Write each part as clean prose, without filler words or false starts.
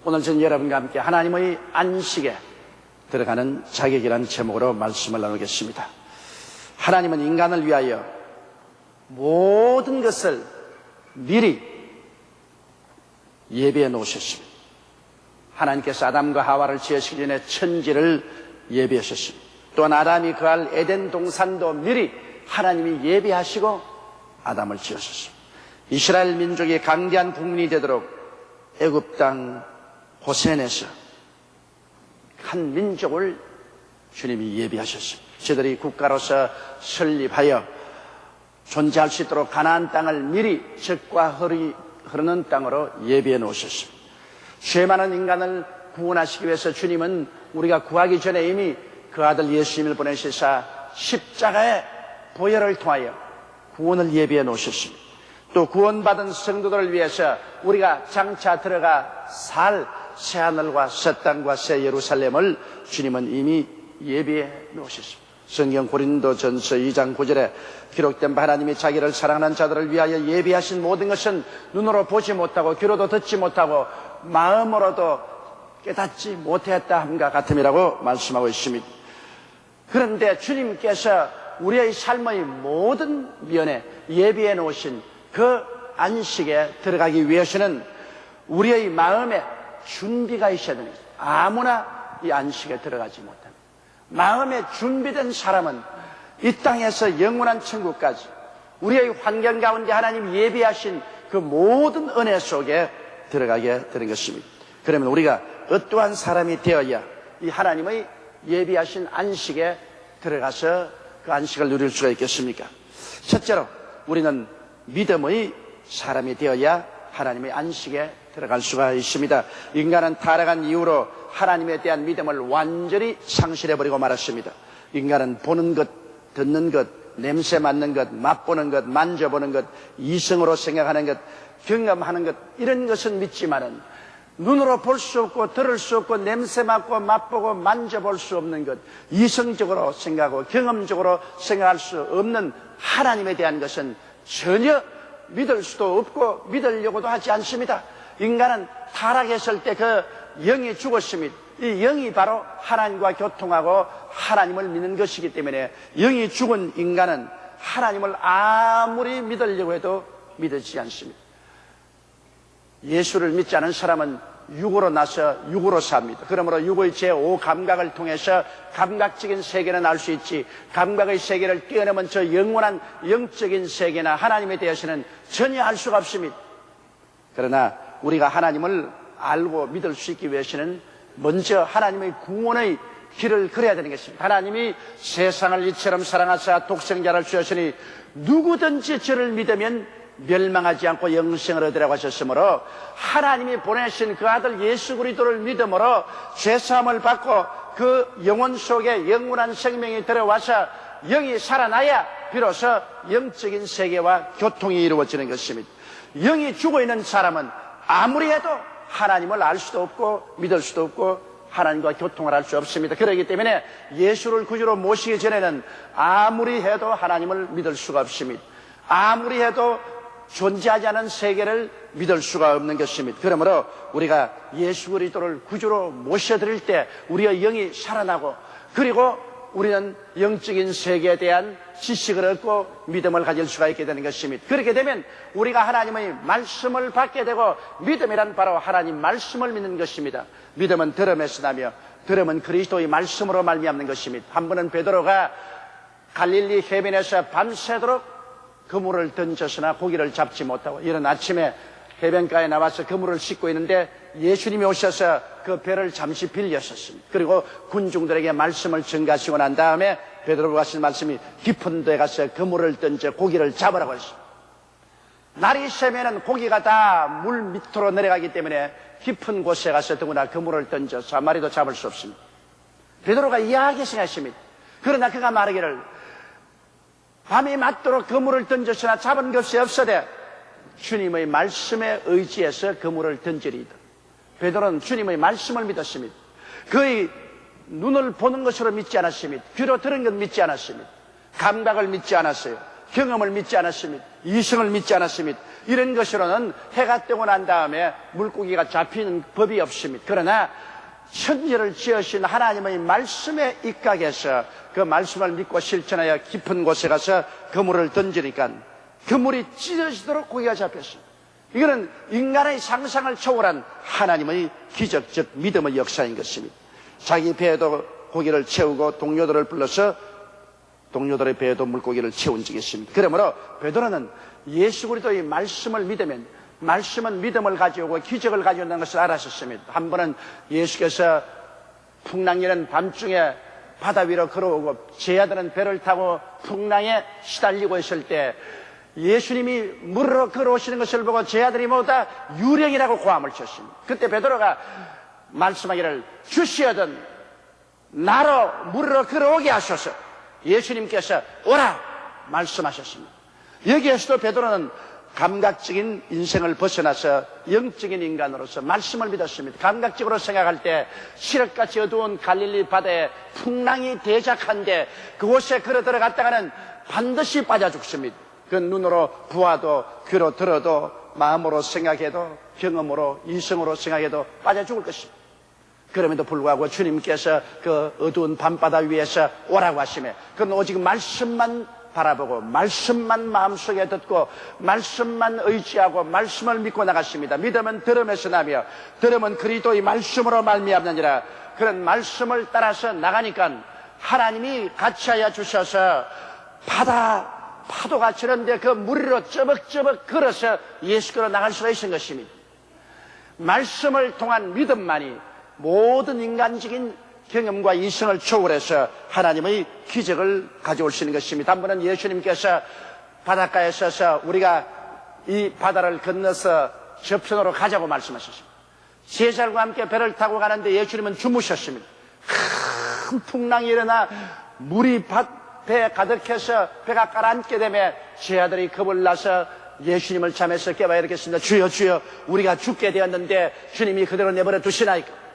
오늘 저는 여러분과 함께 하나님의 안식에 들어가는 자격이라는 제목으로 말씀을 나누겠습니다. 하나님은 인간을 위하여 모든 것을 미리 예비해 놓으셨습니다. 하나님께서 아담과 하와를 지으시기 전에 천지를 예비하셨습니다. 또한 아담이 거할 에덴 동산도 미리 하나님이 예비하시고 아담을 지으셨습니다. 이스라엘 민족이 강대한 국민이 되도록 애굽 땅 고센에서 한 민족을 주님이 예비하셨습니다. 저들이 국가로서 설립하여 존재할 수 있도록 가나안 땅을 미리 젖과 혈이 흐르는 땅으로 예비해 놓으셨습니다. 죄 많은 인간을 구원하시기 위해서 주님은 우리가 구하기 전에 이미 그 아들 예수님을 보내시사 십자가의 보혈을 통하여 구원을 예비해 놓으셨습니다. 또 구원받은 성도들을 위해서 우리가 장차 들어가 살 새하늘과 새 땅과 새 예루살렘을 주님은 이미 예비해 놓으셨습니다. 성경 고린도전서 2장 9절에 기록된 바 하나님이 자기를 사랑하는 자들을 위하여 예비하신 모든 것은 눈으로 보지 못하고 귀로도 듣지 못하고 마음으로도 깨닫지 못했다 함과 같음이라고 말씀하고 있습니다. 그런데 주님께서 우리의 삶의 모든 면에 예비해 놓으신 그 안식에 들어가기 위해서는 우리의 마음에 준비가 있어야 되는 거죠. 아무나 이 안식에 들어가지 못합니다. 마음에 준비된 사람은 이 땅에서 영원한 천국까지 우리의 환경 가운데 하나님 예비하신 그 모든 은혜 속에 들어가게 되는 것입니다. 그러면 우리가 어떠한 사람이 되어야 이 하나님의 예비하신 안식에 들어가서 그 안식을 누릴 수가 있겠습니까? 첫째로 우리는 믿음의 사람이 되어야 하나님의 안식에 들어갈 수가 있습니다. 인간은 타락한 이후로 하나님에 대한 믿음을 완전히 상실해버리고 말았습니다. 인간은 보는 것, 듣는 것, 냄새 맡는 것, 맛보는 것, 만져보는 것, 이성으로 생각하는 것, 경험하는 것, 이런 것은 믿지만은 눈으로 볼 수 없고 들을 수 없고 냄새 맡고 맛보고 만져볼 수 없는 것, 이성적으로 생각하고 경험적으로 생각할 수 없는 하나님에 대한 것은 전혀 믿을 수도 없고 믿으려고도 하지 않습니다. 인간은 타락했을 때 그 영이 죽었습니다. 이 영이 바로 하나님과 교통하고 하나님을 믿는 것이기 때문에 영이 죽은 인간은 하나님을 아무리 믿으려고 해도 믿지 않습니다. 예수를 믿지 않은 사람은 육으로 나서 육으로 삽니다. 그러므로 육의 제5감각을 통해서 감각적인 세계는 알 수 있지 감각의 세계를 뛰어넘은 저 영원한 영적인 세계나 하나님에 대해서는 전혀 알 수가 없습니다. 그러나 우리가 하나님을 알고 믿을 수 있기 위해서는 먼저 하나님의 구원의 길을 걸어야 되는 것입니다. 하나님이 세상을 이처럼 사랑하사 독생자를 주셨으니 누구든지 저를 믿으면 멸망하지 않고 영생을 얻으라고 하셨으므로 하나님이 보내신 그 아들 예수 그리스도를 믿음으로 죄사함을 받고 그 영혼 속에 영원한 생명이 들어와서 영이 살아나야 비로소 영적인 세계와 교통이 이루어지는 것입니다. 영이 죽어있는 사람은 아무리 해도 하나님을 알 수도 없고 믿을 수도 없고 하나님과 교통을 할 수 없습니다. 그렇기 때문에 예수를 구주로 모시기 전에는 아무리 해도 하나님을 믿을 수가 없습니다. 아무리 해도 존재하지 않은 세계를 믿을 수가 없는 것입니다. 그러므로 우리가 예수 그리스도를 구주로 모셔드릴 때 우리의 영이 살아나고 그리고 우리는 영적인 세계에 대한 지식을 얻고 믿음을 가질 수가 있게 되는 것입니다. 그렇게 되면 우리가 하나님의 말씀을 받게 되고 믿음이란 바로 하나님 말씀을 믿는 것입니다. 믿음은 들음에서 나며 들음은 그리스도의 말씀으로 말미암는 것입니다. 한 번은 베드로가 갈릴리 해변에서 밤새도록 그물을 던졌으나 고기를 잡지 못하고 이른 아침에 해변가에 나와서 그물을 씻고 있는데 예수님이 오셔서 그 배를 잠시 빌렸었습니다. 그리고 군중들에게 말씀을 전가하시고 난 다음에 베드로가 하신 말씀이 깊은 데 가서 그물을 던져 고기를 잡으라고 했습니다. 날이 새면은 고기가 다 물 밑으로 내려가기 때문에 깊은 곳에 가서 더구나 그물을 던져서 한 마리도 잡을 수 없습니다. 베드로가 이해하게 생각했습니다. 그러나 그가 말하기를 밤이 맞도록 그물을 던졌으나 잡은 것이 없어되 주님의 말씀에 의지해서 그물을 던지리이다. 베드로는 주님의 말씀을 믿었습니다. 그의 눈을 보는 것으로 믿지 않았습니다. 귀로 들은 것 믿지 않았습니다. 감각을 믿지 않았어요. 경험을 믿지 않았습니다. 이성을 믿지 않았습니다. 이런 것으로는 해가 뜨고 난 다음에 물고기가 잡히는 법이 없습니다. 그러나 천지를 지으신 하나님의 말씀에 입각해서 그 말씀을 믿고 실천하여 깊은 곳에 가서 그물을 던지니까 그물이 찢어지도록 고기가 잡혔습니다. 이거는 인간의 상상을 초월한 하나님의 기적적 믿음의 역사인 것입니다. 자기 배에도 고기를 채우고 동료들을 불러서 동료들의 배에도 물고기를 채운 적이 있습니다. 그러므로 베드로는 예수 그리스도의 말씀을 믿으면 말씀은 믿음을 가져오고 기적을 가져온다는 것을 알았었습니다. 한 번은 예수께서 풍랑이는 밤중에 바다 위로 걸어오고 제자들은 배를 타고 풍랑에 시달리고 있을 때 예수님이 물으로 걸어오시는 것을 보고 제자들이 모두 다 유령이라고 고함을 쳤습니다. 그때 베드로가 말씀하기를 주시어든 나로 물으로 걸어오게 하소서. 예수님께서 오라 말씀하셨습니다. 여기에서도 베드로는 감각적인 인생을 벗어나서 영적인 인간으로서 말씀을 믿었습니다. 감각적으로 생각할 때 시력같이 어두운 갈릴리 바다에 풍랑이 대작한데 그곳에 걸어 들어갔다가는 반드시 빠져 죽습니다. 그 눈으로 보아도 귀로 들어도 마음으로 생각해도 경험으로 이성으로 생각해도 빠져 죽을 것입니다. 그럼에도 불구하고 주님께서 그 어두운 밤바다 위에서 오라고 하시며 그건 오직 말씀만 바라보고 말씀만 마음속에 듣고 말씀만 의지하고 말씀을 믿고 나갔습니다. 믿음은 들음에서 나며 들음은 그리스도의 말씀으로 말미암느니라. 그런 말씀을 따라서 나가니까 하나님이 같이하여 주셔서 파도가 치는데 그 무리로 쩌벅쩌벅 걸어서 예수께로 나갈 수가 있는 것입니다. 말씀을 통한 믿음만이 모든 인간적인 경험과 이성을 초월해서 하나님의 기적을 가져올 수 있는 것입니다. 한 번은 예수님께서 바닷가에 서서 우리가 이 바다를 건너서 저편으로 가자고 말씀하셨습니다. 제자들과 함께 배를 타고 가는데 예수님은 주무셨습니다. 큰 풍랑이 일어나 물이 배에 가득해서 배가 가라앉게 되면 제자들이 겁을 나서 예수님을 잠에서 깨워 이르겠습니다. 주여 주여 우리가 죽게 되었는데 주님이 그대로 내버려 두시나이까.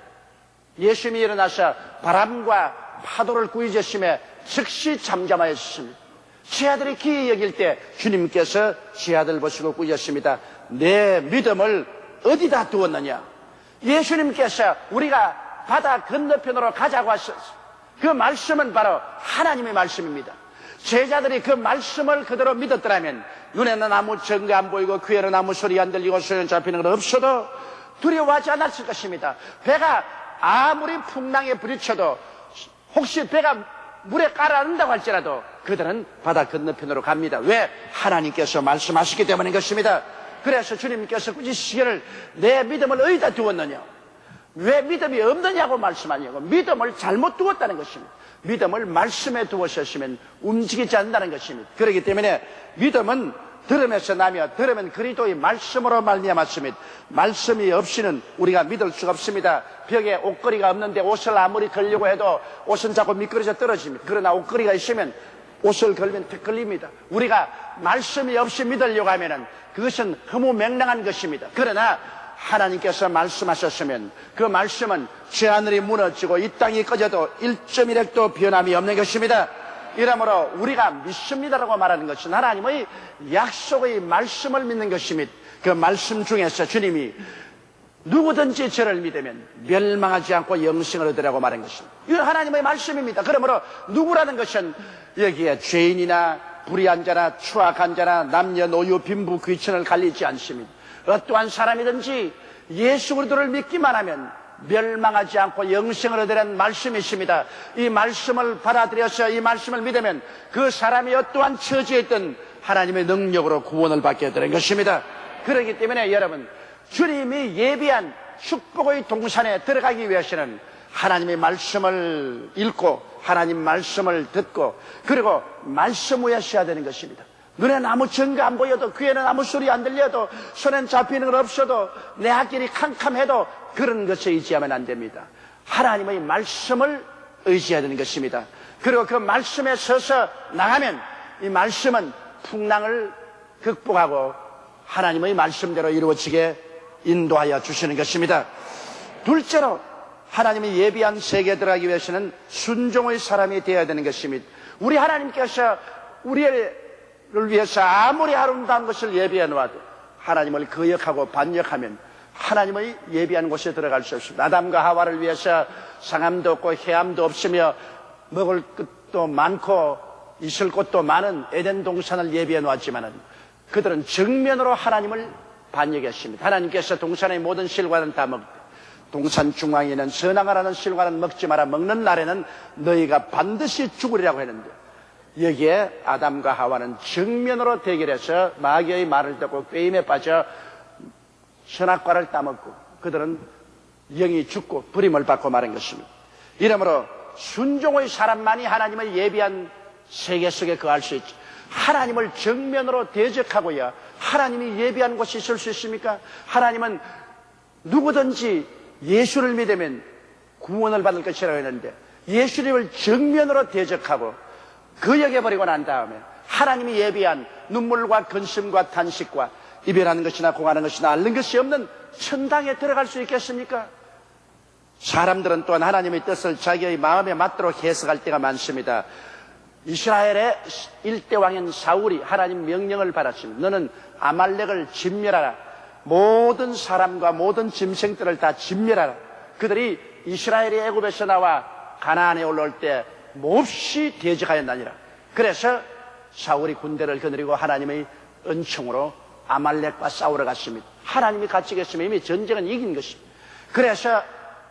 예수님이 일어나서 바람과 파도를 꾸짖으시며 즉시 잠잠하였습니다. 제자들이 기이 여길 때 주님께서 제자들 보시고 꾸짖으십니다. 내 믿음을 어디다 두었느냐. 예수님께서 우리가 바다 건너편으로 가자고 하셨어요. 그 말씀은 바로 하나님의 말씀입니다. 제자들이 그 말씀을 그대로 믿었더라면 눈에는 아무 증거 안 보이고 귀에는 아무 소리 안 들리고 소용 잡히는 건 없어도 두려워하지 않았을 것입니다. 배가 아무리 풍랑에 부딪혀도 혹시 배가 물에 가라앉는다고 할지라도 그들은 바다 건너편으로 갑니다. 왜? 하나님께서 말씀하시기 때문인 것입니다. 그래서 주님께서 꾸짖으시기를 내 믿음을 어디다 두었느냐. 왜 믿음이 없느냐고 말씀하냐고. 믿음을 잘못 두었다는 것입니다. 믿음을 말씀에 두었으면 움직이지 않는다는 것입니다. 그렇기 때문에 믿음은 들음에서 나며 들으면 그리스도의 말씀으로 말미암았습니다. 말씀이 없이는 우리가 믿을 수가 없습니다. 벽에 옷걸이가 없는데 옷을 아무리 걸려고 해도 옷은 자꾸 미끄러져 떨어집니다. 그러나 옷걸이가 있으면 옷을 걸면 턱 걸립니다. 우리가 말씀이 없이 믿으려고 하면은 그것은 허무맹랑한 것입니다. 그러나 하나님께서 말씀하셨으면 그 말씀은 제 하늘이 무너지고 이 땅이 꺼져도 1.1핵도 변함이 없는 것입니다. 이러므로 우리가 믿습니다라고 말하는 것은 하나님의 약속의 말씀을 믿는 것입니다. 그 말씀 중에서 주님이 누구든지 저를 믿으면 멸망하지 않고 영생을 얻으라고 말한 것입니다. 이건 하나님의 말씀입니다. 그러므로 누구라는 것은 여기에 죄인이나 불의한 자나 추악한 자나 남녀노유 빈부 귀천을 갈리지 않습니다. 어떠한 사람이든지 예수 그리스도를 믿기만 하면 멸망하지 않고 영생을 얻으라는 말씀이십니다. 이 말씀을 받아들여서 이 말씀을 믿으면 그 사람이 어떠한 처지에 있든 하나님의 능력으로 구원을 받게 되는 것입니다. 그렇기 때문에 여러분, 주님이 예비한 축복의 동산에 들어가기 위해서는 하나님의 말씀을 읽고 하나님 말씀을 듣고 그리고 말씀 위에 서야 되는 것입니다. 눈에는 아무 증거 안 보여도 귀에는 아무 소리 안 들려도 손엔 잡히는 건 없어도 내 앞길이 캄캄해도 그런 것에 의지하면 안 됩니다. 하나님의 말씀을 의지해야 되는 것입니다. 그리고 그 말씀에 서서 나가면 이 말씀은 풍랑을 극복하고 하나님의 말씀대로 이루어지게 인도하여 주시는 것입니다. 둘째로 하나님이 예비한 세계에 들어가기 위해서는 순종의 사람이 되어야 되는 것입니다. 우리 하나님께서 우리를 위해서 아무리 아름다운 것을 예비해 놓아도 하나님을 거역하고 반역하면 하나님의 예비한 곳에 들어갈 수 없습니다. 아담과 하와를 위해서 상함도 없고 해함도 없으며 먹을 것도 많고 있을 곳도 많은 에덴 동산을 예비해 놓았지만은 그들은 정면으로 하나님을 반역했습니다. 하나님께서 동산의 모든 실과는 다 먹되 동산 중앙에는 선악과라는 실과는 먹지 마라. 먹는 날에는 너희가 반드시 죽으리라고 했는데 여기에 아담과 하와는 정면으로 대결해서 마귀의 말을 듣고 꾀임에 빠져 선악과를 따먹고 그들은 영이 죽고 버림을 받고 마는 것입니다. 이러므로 순종의 사람만이 하나님의 예비한 세계 속에 거할 수 있지. 하나님을 정면으로 대적하고야 하나님이 예비한 곳이 있을 수 있습니까? 하나님은 누구든지 예수를 믿으면 구원을 받을 것이라고 했는데 예수님을 정면으로 대적하고 거역해버리고 난 다음에 하나님이 예비한 눈물과 근심과 탄식과 이별하는 것이나 공하는 것이나 앓는 것이 없는 천당에 들어갈 수 있겠습니까? 사람들은 또한 하나님의 뜻을 자기의 마음에 맞도록 해석할 때가 많습니다. 이스라엘의 일대 왕인 사울이 하나님 명령을 받았습니다. 너는 아말렉을 진멸하라. 모든 사람과 모든 짐승들을 다 진멸하라. 그들이 이스라엘이 애굽에서 나와 가나안에 올라올 때 몹시 대적하였나니라. 그래서 사울이 군대를 거느리고 하나님의 은총으로 아말렉과 싸우러 갔습니다. 하나님이 같이 계시면 이미 전쟁은 이긴 것입니다. 그래서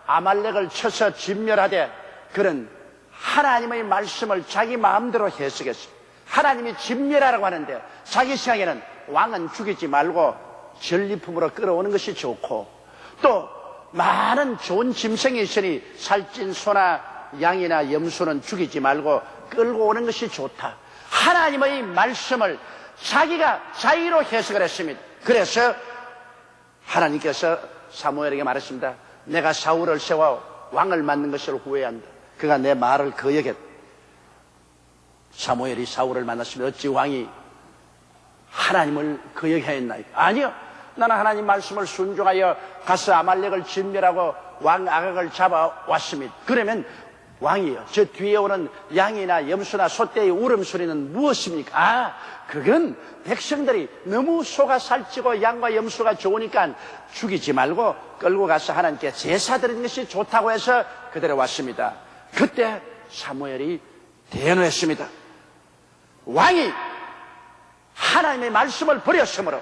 아말렉을 쳐서 진멸하되 그는 하나님의 말씀을 자기 마음대로 해석했습니다. 하나님이 진멸하라고 하는데 자기 생각에는 왕은 죽이지 말고 전리품으로 끌어오는 것이 좋고 또 많은 좋은 짐승이 있으니 살찐 소나 양이나 염소는 죽이지 말고 끌고 오는 것이 좋다. 하나님의 말씀을 자기가 자의로 해석을 했습니다. 그래서 하나님께서 사무엘에게 말했습니다. 내가 사울을 세워 왕을 맡는 것을 후회한다. 그가 내 말을 거역했다. 사무엘이 사울을 만났으면 어찌 왕이 하나님을 거역하였나이까? 아니요. 나는 하나님 말씀을 순종하여 가서 아말렉을 진멸하고 왕 아각을 잡아왔습니다. 그러면 왕이요, 저 뒤에 오는 양이나 염소나 소떼의 울음소리는 무엇입니까? 아, 그건 백성들이 너무 소가 살찌고 양과 염소가 좋으니까 죽이지 말고 끌고 가서 하나님께 제사 드리는 것이 좋다고 해서 그대로 왔습니다. 그때 사무엘이 대언했습니다. 왕이 하나님의 말씀을 버렸으므로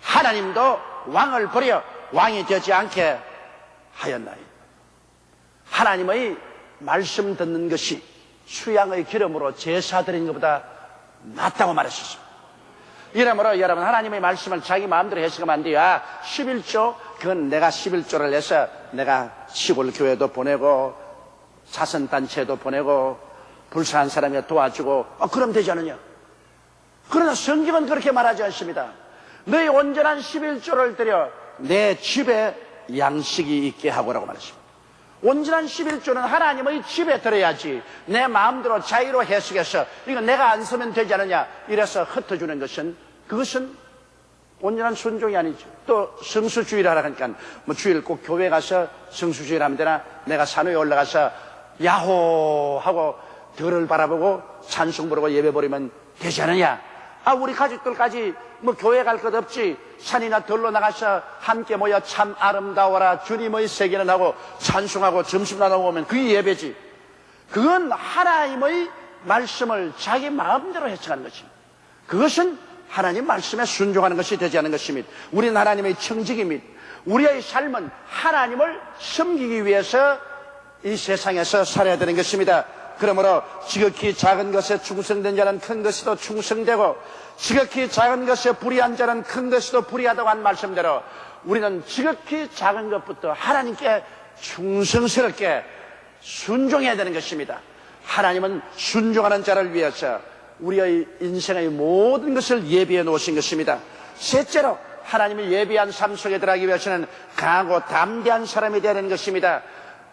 하나님도 왕을 버려 왕이 되지 않게 하였나이다. 하나님의 말씀 듣는 것이 수양의 기름으로 제사 드리는 것보다 낫다고 말했습니다. 이러므로 여러분 하나님의 말씀을 자기 마음대로 해석하면 안 돼요. 11조 그건 내가 11조를 내서 내가 시골 교회도 보내고 자선단체도 보내고 불쌍한 사람에 도와주고 그럼 되지 않느냐. 그러나 성경은 그렇게 말하지 않습니다. 너희 온전한 11조를 드려 내 집에 양식이 있게 하고라고 말했습니다. 온전한 11조는 하나님의 집에 들어야지 내 마음대로 자유로 해석해서 이거 내가 안 쓰면 되지 않느냐 이래서 흩어주는 것은 그것은 온전한 순종이 아니죠. 또 성수주의를 하라 하니까 뭐 주일 꼭 교회 가서 성수주의를 하면 되나? 내가 산 위에 올라가서 야호 하고 들을 바라보고 찬송 부르고 예배 버리면 되지 않느냐? 우리 가족들까지 뭐 교회 갈 것 없지. 산이나 들로 나가서 함께 모여 참 아름다워라 주님의 세계는 하고 찬송하고 점심 나누고 오면 그게 예배지. 그건 하나님의 말씀을 자기 마음대로 해석하는 것입니다. 그것은 하나님 말씀에 순종하는 것이 되지 않은 것입니다. 우리는 하나님의 청직입니다. 우리의 삶은 하나님을 섬기기 위해서 이 세상에서 살아야 되는 것입니다. 그러므로 지극히 작은 것에 충성된 자는 큰 것에도 충성되고 지극히 작은 것에 불의한 자는 큰 것에도 불의하다고 한 말씀대로 우리는 지극히 작은 것부터 하나님께 충성스럽게 순종해야 되는 것입니다. 하나님은 순종하는 자를 위해서 우리의 인생의 모든 것을 예비해 놓으신 것입니다. 셋째로 하나님이 예비한 삶 속에 들어가기 위해서는 강하고 담대한 사람이 되어야 하는 것입니다.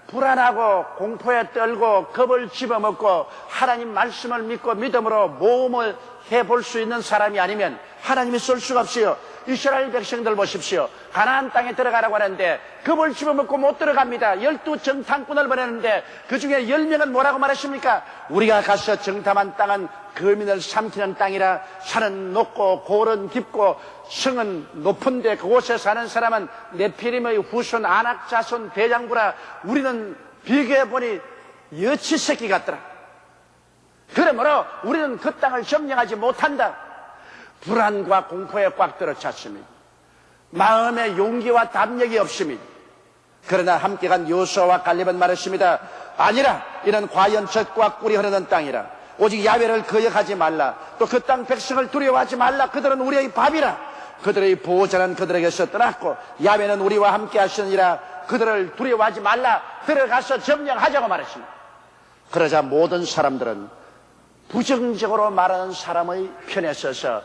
불안하고 공포에 떨고 겁을 집어먹고 하나님 말씀을 믿고 믿음으로 모험을 해볼 수 있는 사람이 아니면 하나님이 쓸 수가 없어요. 이스라엘 백성들 보십시오. 가나안 땅에 들어가라고 하는데 겁을 집어먹고 못 들어갑니다. 12 정탐꾼을 보내는데 그 중에 10명은 뭐라고 말했습니까? 우리가 가서 정탐한 땅은 거민을 삼키는 땅이라 산은 높고 고을은 깊고 성은 높은데 그곳에 사는 사람은 네피림의 후손 아낙 자손 대장부라. 우리는 비교해보니 여치 새끼 같더라. 그러므로 우리는 그 땅을 점령하지 못한다. 불안과 공포에 꽉 들어찼습니다. 마음의 용기와 담력이 없습니다. 그러나 함께 간 여호수아와 갈렙은 말했습니다. 아니라 이는 과연 젖과 꿀이 흐르는 땅이라. 오직 야훼를 거역하지 말라. 또 그 땅 백성을 두려워하지 말라. 그들은 우리의 밥이라. 그들의 보호자는 그들에게서 떠났고 야훼는 우리와 함께 하시느니라. 그들을 두려워하지 말라. 들어가서 점령하자고 말했습니다. 그러자 모든 사람들은 부정적으로 말하는 사람의 편에 서서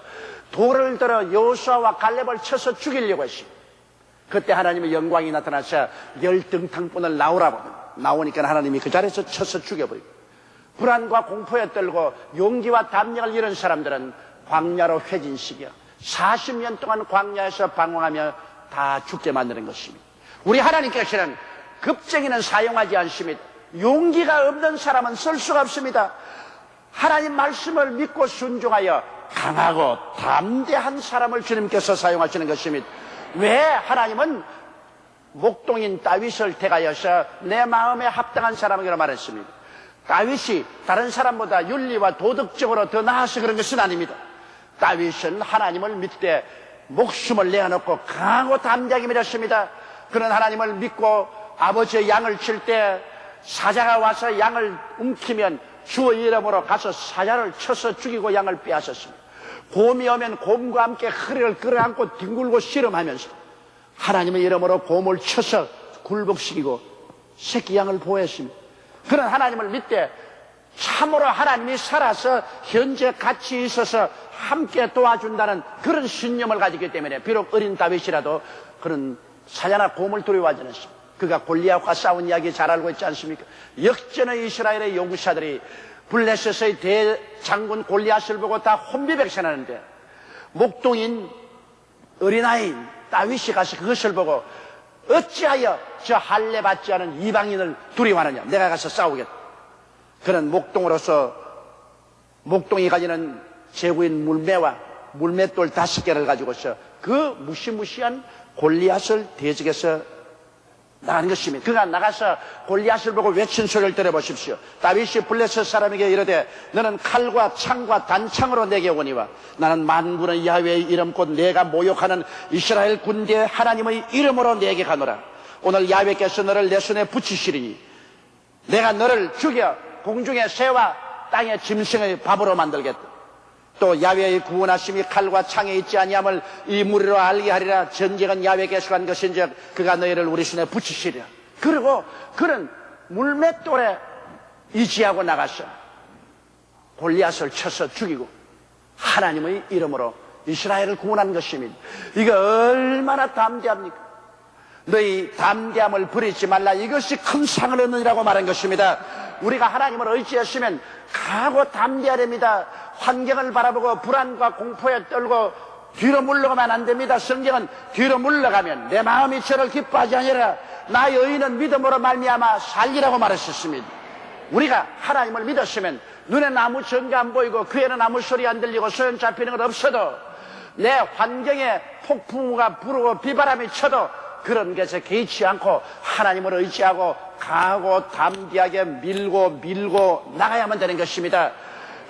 돌을 들어 여호수아와 갈렙을 쳐서 죽이려고 했습니다. 그때 하나님의 영광이 나타나서 열등탕분을 나오라고 나오니까 하나님이 그 자리에서 쳐서 죽여버리고, 불안과 공포에 떨고 용기와 담력을 잃은 사람들은 광야로 회진시켜 40년 동안 광야에서 방황하며 다 죽게 만드는 것입니다. 우리 하나님께서는 급쟁이는 사용하지 않습니다. 용기가 없는 사람은 쓸 수가 없습니다. 하나님 말씀을 믿고 순종하여 강하고 담대한 사람을 주님께서 사용하시는 것입니다. 왜 하나님은 목동인 다윗을 택하여서 내 마음에 합당한 사람이라고 말했습니다. 다윗이 다른 사람보다 윤리와 도덕적으로 더 나아서 그런 것은 아닙니다. 다윗은 하나님을 믿되 목숨을 내어놓고 강하고 담대하게 믿었습니다. 그는 하나님을 믿고 아버지의 양을 칠 때 사자가 와서 양을 움키면 주의 이름으로 가서 사자를 쳐서 죽이고 양을 빼앗았습니다. 곰이 오면 곰과 함께 허리를 끌어안고 뒹굴고 씨름하면서 하나님의 이름으로 곰을 쳐서 굴복시키고 새끼 양을 보호했습니다. 그런 하나님을 믿되 참으로 하나님이 살아서 현재 같이 있어서 함께 도와준다는 그런 신념을 가지기 때문에 비록 어린 다윗이라도 그런 사자나 곰을 두려워하지 않습니다. 그가 골리앗과 싸운 이야기 잘 알고 있지 않습니까? 역전의 이스라엘의 용사들이 블레셋의 대장군 골리앗을 보고 다 혼비백산하는데 목동인 어린아이인 다윗이 가서 그것을 보고 어찌하여 저 할례 받지 않은 이방인을 두려워하느냐, 내가 가서 싸우겠다. 그는 목동으로서 목동이 가지는 제구인 물매와 물맷돌 5개를 가지고서 그 무시무시한 골리앗을 대적해서 나가는 것입니다. 그가 나가서 골리앗을 보고 외친 소리를 들어보십시오. 다윗이 블레셋 사람에게 이르되 너는 칼과 창과 단창으로 내게 오니와 나는 만군의 야훼의 이름 곧 내가 모욕하는 이스라엘 군대의 하나님의 이름으로 내게 가노라. 오늘 야훼께서 너를 내 손에 붙이시리니 내가 너를 죽여 공중의 새와 땅의 짐승의 밥으로 만들겠다. 또 야훼의 구원하심이 칼과 창에 있지 아니함을 이 무리로 알게 하리라. 전쟁은 야훼께서 한 것인즉 그가 너희를 우리 손에 붙이시리라. 그리고 그는 물맷돌에 의지하고 나가서 골리앗을 쳐서 죽이고 하나님의 이름으로 이스라엘을 구원한 것입니다. 이거 얼마나 담대합니까? 너희 담대함을 버리지 말라. 이것이 큰 상을 얻느니라고 말한 것입니다. 우리가 하나님을 의지했으면 강하고 담대하렵니다. 환경을 바라보고 불안과 공포에 떨고 뒤로 물러가면 안 됩니다. 성경은 뒤로 물러가면 내 마음이 저를 기뻐하지 아니라 나의 의인은 믿음으로 말미암아 살리라고 말했었습니다. 우리가 하나님을 믿었으면 눈에는 아무 증거 안 보이고 귀에는 아무 소리 안 들리고 소용 잡히는 건 없어도 내 환경에 폭풍우가 부르고 비바람이 쳐도 그런 것에 개의치 않고 하나님을 의지하고 강하고 담대하게 밀고 나가야만 되는 것입니다.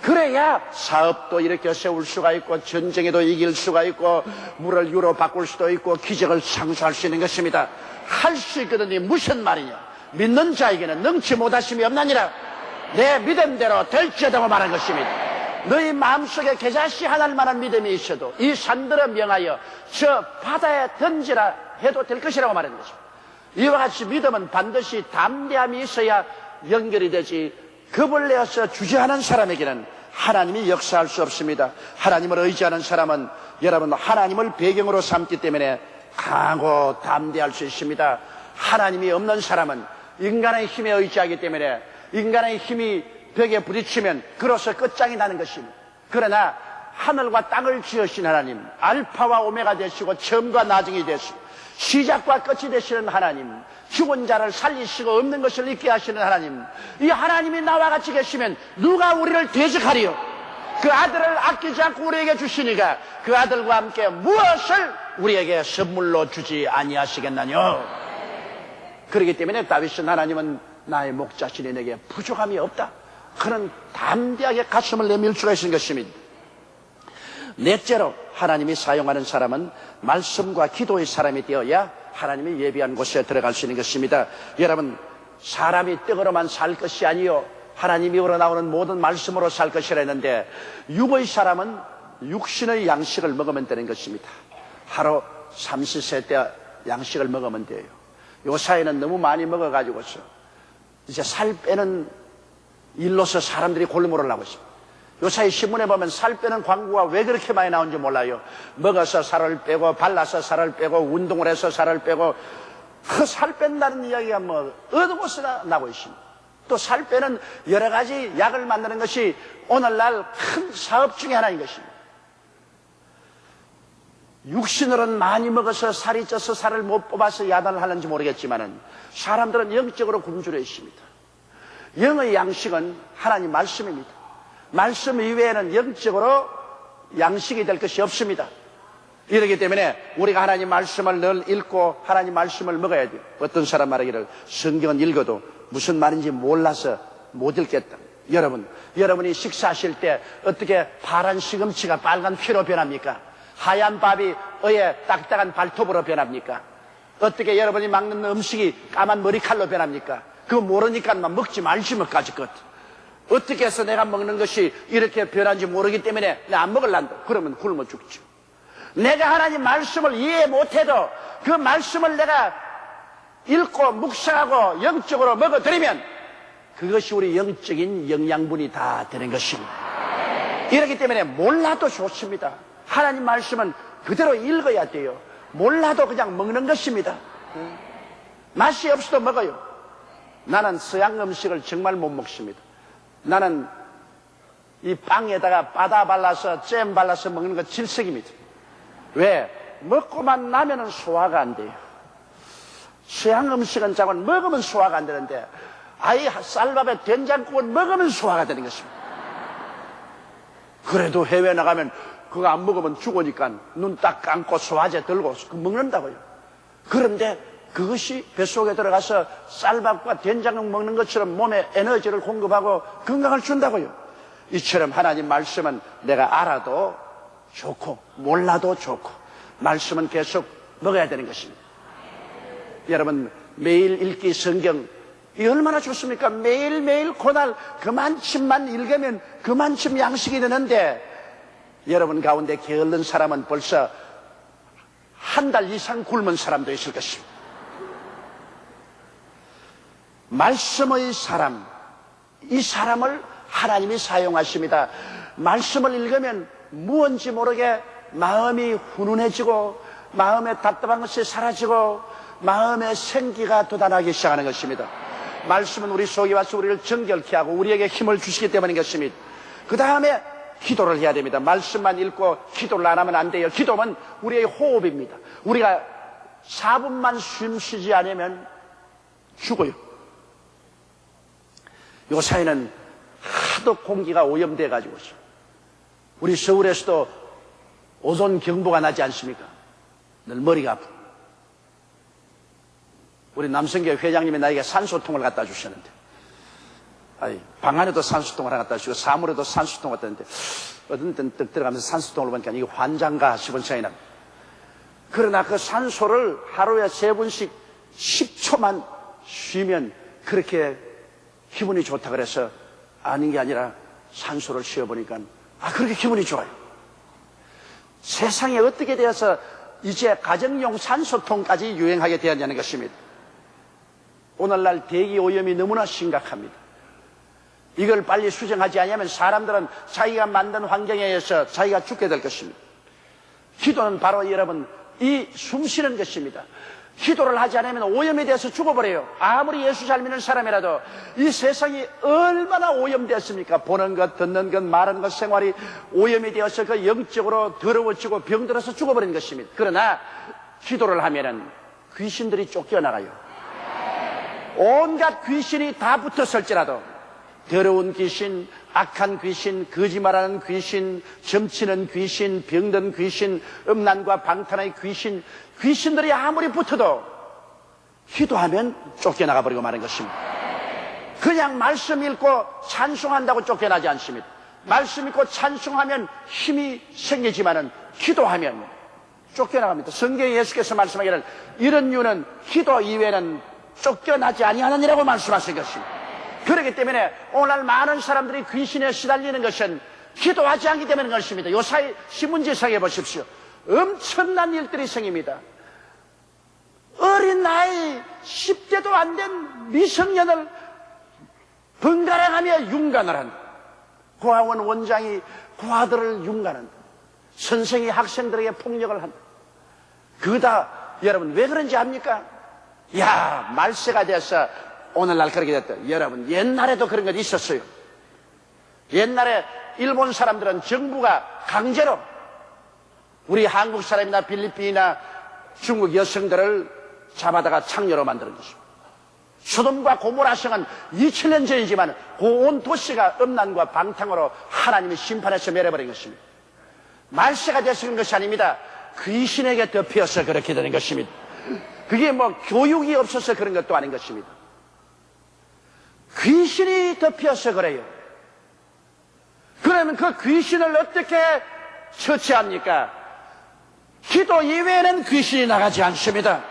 그래야 사업도 이렇게 세울 수가 있고 전쟁에도 이길 수가 있고 물을 유로 바꿀 수도 있고 기적을 창조할 수 있는 것입니다. 할 수 있거든요. 무슨 말이냐? 믿는 자에게는 능치 못하심이 없나니라. 내 믿음대로 될지어다고 말한 것입니다. 너희 마음속에 겨자씨 하나일 만한 믿음이 있어도 이 산들을 명하여 저 바다에 던지라 해도 될 것이라고 말하는 것입니다. 이와 같이 믿음은 반드시 담대함이 있어야 연결이 되지, 겁을 내어서 주저하는 사람에게는 하나님이 역사할 수 없습니다. 하나님을 의지하는 사람은 여러분 하나님을 배경으로 삼기 때문에 강하고 담대할 수 있습니다. 하나님이 없는 사람은 인간의 힘에 의지하기 때문에 인간의 힘이 벽에 부딪히면 그로서 끝장이 나는 것입니다. 그러나 하늘과 땅을 지으신 하나님, 알파와 오메가 되시고 처음과 나중이 되시고 시작과 끝이 되시는 하나님, 죽은 자를 살리시고 없는 것을 있게 하시는 하나님, 이 하나님이 나와 같이 계시면 누가 우리를 대적하리요? 그 아들을 아끼지 않고 우리에게 주시니까 그 아들과 함께 무엇을 우리에게 선물로 주지 아니하시겠나뇨. 그렇기 때문에 다윗은 하나님은 나의 목자시니 내게 부족함이 없다, 그는 담대하게 가슴을 내밀 수가 있는 것입니다. 넷째로 하나님이 사용하는 사람은 말씀과 기도의 사람이 되어야 하나님이 예비한 곳에 들어갈 수 있는 것입니다. 여러분, 사람이 떡으로만 살 것이 아니요 하나님이 우러나오는 모든 말씀으로 살 것이라 했는데, 육의 사람은 육신의 양식을 먹으면 되는 것입니다. 하루 삼시세 때 양식을 먹으면 돼요. 요 사이는 너무 많이 먹어가지고서 이제 살 빼는 일로서 사람들이 골몰을 하고 있습니다. 요 사이 신문에 보면 살 빼는 광고가 왜 그렇게 많이 나오는지 몰라요. 먹어서 살을 빼고 발라서 살을 빼고 운동을 해서 살을 빼고, 그 살 뺀다는 이야기가 뭐 어느 곳에나 나고 있습니다. 또 살 빼는 여러 가지 약을 만드는 것이 오늘날 큰 사업 중에 하나인 것입니다. 육신으로는 많이 먹어서 살이 쪄서 살을 못 뽑아서 야단을 하는지 모르겠지만은 사람들은 영적으로 굶주려 있습니다. 영의 양식은 하나님 말씀입니다. 말씀 이외에는 영적으로 양식이 될 것이 없습니다. 이렇기 때문에 우리가 하나님 말씀을 늘 읽고 하나님 말씀을 먹어야 돼요. 어떤 사람 말하기를 성경은 읽어도 무슨 말인지 몰라서 못 읽겠다. 여러분이 식사하실 때 어떻게 파란 시금치가 빨간 피로 변합니까? 하얀 밥이 어의 딱딱한 발톱으로 변합니까? 어떻게 여러분이 먹는 음식이 까만 머리칼로 변합니까? 그거 모르니까만 먹지 말지 뭐까지 것. 어떻게 해서 내가 먹는 것이 이렇게 변한지 모르기 때문에 내가 안 먹을란다. 그러면 굶어 죽죠. 내가 하나님 말씀을 이해 못해도 그 말씀을 내가 읽고 묵상하고 영적으로 먹어들이면 그것이 우리 영적인 영양분이 다 되는 것입니다. 이렇기 때문에 몰라도 좋습니다. 하나님 말씀은 그대로 읽어야 돼요. 몰라도 그냥 먹는 것입니다. 맛이 없어도 먹어요. 나는 서양 음식을 정말 못 먹습니다. 나는 이 빵에다가 바다 발라서 잼 발라서 먹는 거 질색입니다. 왜? 먹고만 나면은 소화가 안 돼요. 서양 음식은 자꾸 먹으면 소화가 안 되는데 아이 쌀밥에 된장국은 먹으면 소화가 되는 것입니다. 그래도 해외 나가면 그거 안 먹으면 죽으니까 눈 딱 감고 소화제 들고 먹는다고요. 그런데 그것이 뱃속에 들어가서 쌀밥과 된장국 먹는 것처럼 몸에 에너지를 공급하고 건강을 준다고요. 이처럼 하나님 말씀은 내가 알아도 좋고 몰라도 좋고 말씀은 계속 먹어야 되는 것입니다. 여러분, 매일 읽기 성경 이 얼마나 좋습니까? 매일매일 그날 그만큼만 읽으면 그만큼 양식이 되는데, 여러분 가운데 게을른 사람은 벌써 한 달 이상 굶은 사람도 있을 것입니다. 말씀의 사람, 이 사람을 하나님이 사용하십니다. 말씀을 읽으면 무언지 모르게 마음이 훈훈해지고 마음의 답답한 것이 사라지고 마음의 생기가 돋아나기 시작하는 것입니다. 말씀은 우리 속에 와서 우리를 정결케 하고 우리에게 힘을 주시기 때문인 것입니다. 그 다음에 기도를 해야 됩니다. 말씀만 읽고 기도를 안 하면 안 돼요. 기도는 우리의 호흡입니다. 우리가 4분만 숨 쉬지 않으면 죽어요. 요사이는 하도 공기가 오염돼 가지고 우리 서울에서도 오존 경보가 나지 않습니까? 늘 머리가 아프고. 우리 남성교회 회장님이 나에게 산소통을 갖다 주셨는데, 방 안에도 산소통을 하나 갖다 주시고 사물에도 산소통을 갖다 줬는데 어떤 때는 떡 들어가면서 산소통을 보니까 이게 환장가 싶은 생각이 납니다. 그러나 그 산소를 하루에 3번씩 10초만 쉬면 그렇게 기분이 좋다 그래서 아닌 게 아니라 산소를 쉬어보니까 그렇게 기분이 좋아요. 세상에 어떻게 되어서 이제 가정용 산소통까지 유행하게 되었냐는 것입니다. 오늘날 대기 오염이 너무나 심각합니다. 이걸 빨리 수정하지 않으면 사람들은 자기가 만든 환경에 의해서 자기가 죽게 될 것입니다. 기도는 바로 여러분 이 숨쉬는 것입니다. 기도를 하지 않으면 오염이 되어서 죽어버려요. 아무리 예수 잘 믿는 사람이라도 이 세상이 얼마나 오염되었습니까? 보는 것, 듣는 것, 말하는 것, 생활이 오염이 되어서 그 영적으로 더러워지고 병들어서 죽어버린 것입니다. 그러나 기도를 하면은 귀신들이 쫓겨나가요. 온갖 귀신이 다 붙었을지라도 더러운 귀신, 악한 귀신, 거짓말하는 귀신, 점치는 귀신, 병든 귀신, 음란과 방탕의 귀신, 귀신들이 아무리 붙어도 기도하면 쫓겨나가 버리고 마는 것입니다. 그냥 말씀 읽고 찬송한다고 쫓겨나지 않습니다. 말씀 읽고 찬송하면 힘이 생기지만은 기도하면 쫓겨나갑니다. 성경에 예수께서 말씀하기를 이런 이유는 기도 이외에는 쫓겨나지 아니하느니라고 말씀하신 것입니다. 그렇기 때문에 오늘 많은 사람들이 귀신에 시달리는 것은 기도하지 않기 때문인 것입니다. 요사이 신문지상에 보십시오. 엄청난 일들이 생깁니다. 어린 나이 10대도 안 된 미성년을 번갈아가며 융간을 한다. 고아원 원장이 고아들을 융간한다. 선생이 학생들에게 폭력을 한다. 그다 여러분 왜 그런지 압니까? 야, 말세가 돼서 오늘날 그렇게 됐다. 여러분 옛날에도 그런 것이 있었어요. 옛날에 일본 사람들은 정부가 강제로 우리 한국 사람이나 필리핀이나 중국 여성들을 잡아다가 창녀로 만드는 것입니다. 소돔과 고모라성은 2000년 전이지만 그 온 도시가 음란과 방탕으로 하나님이 심판해서 멸해버린 것입니다. 말세가 돼서 그런 것이 아닙니다. 귀신에게 덮여서 그렇게 되는 것입니다. 그게 뭐 교육이 없어서 그런 것도 아닌 것입니다. 귀신이 덮여서 그래요. 그러면 그 귀신을 어떻게 처치합니까? 기도 이외에는 귀신이 나가지 않습니다.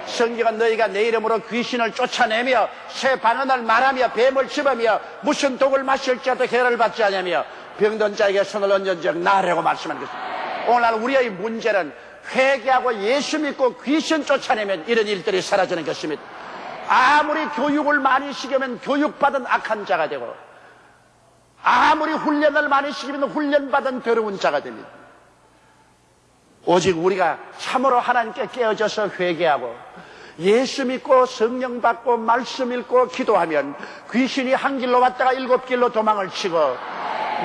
성경은 너희가 내 이름으로 귀신을 쫓아내며 새 방언을 말하며 뱀을 집으며 무슨 독을 마실지라도 해를 받지 않으며 병든 자에게 손을 얹은 적 나라고 말씀하는 것입니다. 오늘날 우리의 문제는 회개하고 예수 믿고 귀신 쫓아내면 이런 일들이 사라지는 것입니다. 아무리 교육을 많이 시키면 교육받은 악한 자가 되고 아무리 훈련을 많이 시키면 훈련받은 더러운 자가 됩니다. 오직 우리가 참으로 하나님께 깨어져서 회개하고 예수 믿고 성령 받고 말씀 읽고 기도하면 귀신이 한 길로 왔다가 7길로 도망을 치고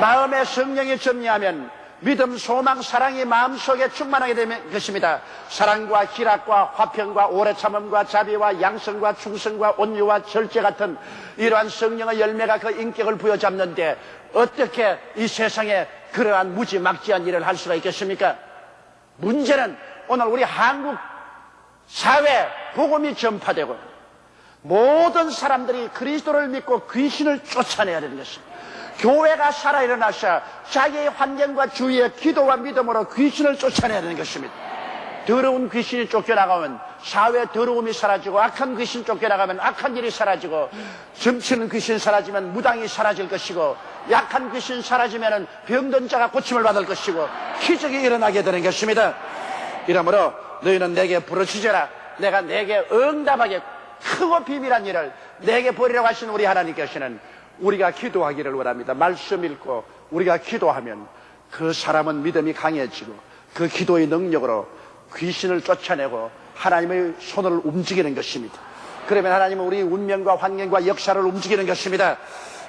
마음에 성령이 점리하면 믿음, 소망, 사랑이 마음속에 충만하게 되는 것입니다. 사랑과 희락과 화평과 오래 참음과 자비와 양성과 충성과 온유와 절제 같은 이러한 성령의 열매가 그 인격을 부여잡는데 어떻게 이 세상에 그러한 무지막지한 일을 할 수가 있겠습니까? 문제는 오늘 우리 한국 사회 복음이 전파되고 모든 사람들이 그리스도를 믿고 귀신을 쫓아내야 되는 것입니다. 교회가 살아 일어나서 자기의 환경과 주위의 기도와 믿음으로 귀신을 쫓아내야 되는 것입니다. 더러운 귀신이 쫓겨나가면 사회 더러움이 사라지고 악한 귀신 쫓겨나가면 악한 일이 사라지고 점치는 귀신 사라지면 무당이 사라질 것이고 약한 귀신 사라지면 병든 자가 고침을 받을 것이고 기적이 일어나게 되는 것입니다. 이러므로 너희는 내게 부르짖어라. 내가 내게 응답하게 크고 비밀한 일을 내게 보리라고 하신 우리 하나님께서는 우리가 기도하기를 원합니다. 말씀 읽고 우리가 기도하면 그 사람은 믿음이 강해지고 그 기도의 능력으로 귀신을 쫓아내고 하나님의 손을 움직이는 것입니다. 그러면 하나님은 우리 운명과 환경과 역사를 움직이는 것입니다.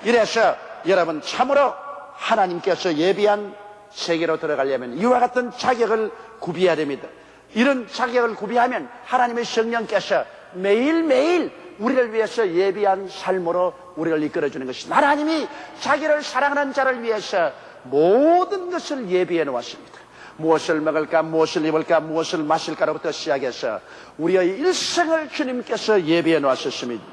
이래서 여러분 참으로 하나님께서 예비한 세계로 들어가려면 이와 같은 자격을 구비해야 됩니다. 이런 자격을 구비하면 하나님의 성령께서 매일매일 우리를 위해서 예비한 삶으로 우리를 이끌어주는 것입니다. 하나님이 자기를 사랑하는 자를 위해서 모든 것을 예비해 놓았습니다. 무엇을 먹을까, 무엇을 입을까, 무엇을 마실까로부터 시작해서 우리의 일생을 주님께서 예비해 놓았습니다.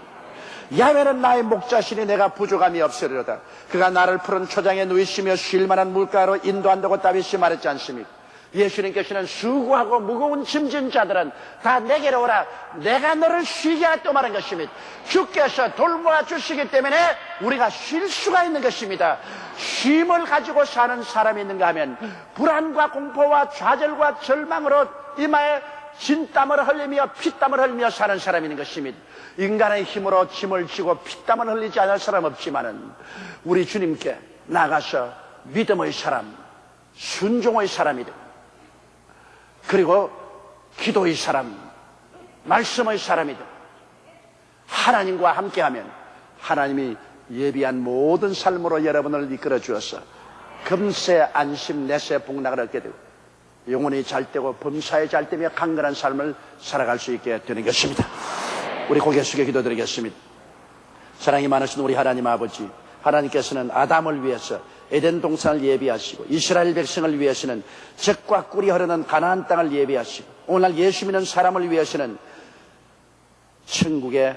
야훼는 나의 목자시니 내가 부족함이 없으리로다. 그가 나를 푸른 초장에 누이시며 쉴만한 물가로 인도한다고 다윗이 말했지 않습니까? 예수님께서는 수고하고 무거운 짐진 자들은 다 내게로 오라. 내가 너를 쉬게 하겠다 말한 것입니다. 주께서 돌보아 주시기 때문에 우리가 쉴 수가 있는 것입니다. 쉼을 가지고 사는 사람이 있는가 하면 불안과 공포와 좌절과 절망으로 이마에 진땀을 흘리며 피땀을 흘리며 사는 사람이 있는 것입니다. 인간의 힘으로 짐을 지고 피땀을 흘리지 않을 사람 없지만은 우리 주님께 나가서 믿음의 사람, 순종의 사람이 되고 그리고 기도의 사람, 말씀의 사람이 되고 하나님과 함께하면 하나님이 예비한 모든 삶으로 여러분을 이끌어 주어서 금세 안심 내세 복락을 얻게 되고 영혼이 잘되고 범사에 잘되며 강건한 삶을 살아갈 수 있게 되는 것입니다. 우리 고개 숙여 기도드리겠습니다. 사랑이 많으신 우리 하나님 아버지, 하나님께서는 아담을 위해서 에덴 동산을 예비하시고 이스라엘 백성을 위해서는 젖과 꿀이 흐르는 가나안 땅을 예비하시고 오늘날 예수 믿는 사람을 위해서는 천국의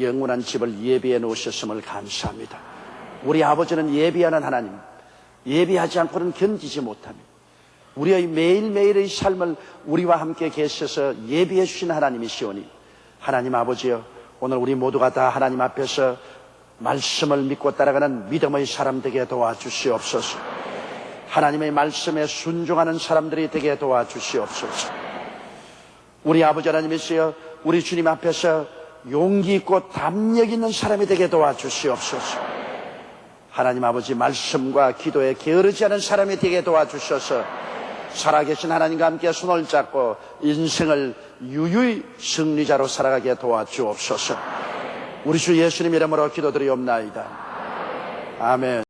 영원한 집을 예비해 놓으셨음을 감사합니다. 우리 아버지는 예비하는 하나님, 예비하지 않고는 견디지 못합니다. 우리의 매일매일의 삶을 우리와 함께 계셔서 예비해 주신 하나님이시오니 하나님 아버지여, 오늘 우리 모두가 다 하나님 앞에서 말씀을 믿고 따라가는 믿음의 사람 되게 도와주시옵소서. 하나님의 말씀에 순종하는 사람들이 되게 도와주시옵소서. 우리 아버지 하나님이시여, 우리 주님 앞에서 용기 있고 담력 있는 사람이 되게 도와주시옵소서. 하나님 아버지, 말씀과 기도에 게으르지 않은 사람이 되게 도와주셔서 살아계신 하나님과 함께 손을 잡고 인생을 유유히 승리자로 살아가게 도와주옵소서. 우리 주 예수님 이름으로 기도드리옵나이다. 아멘.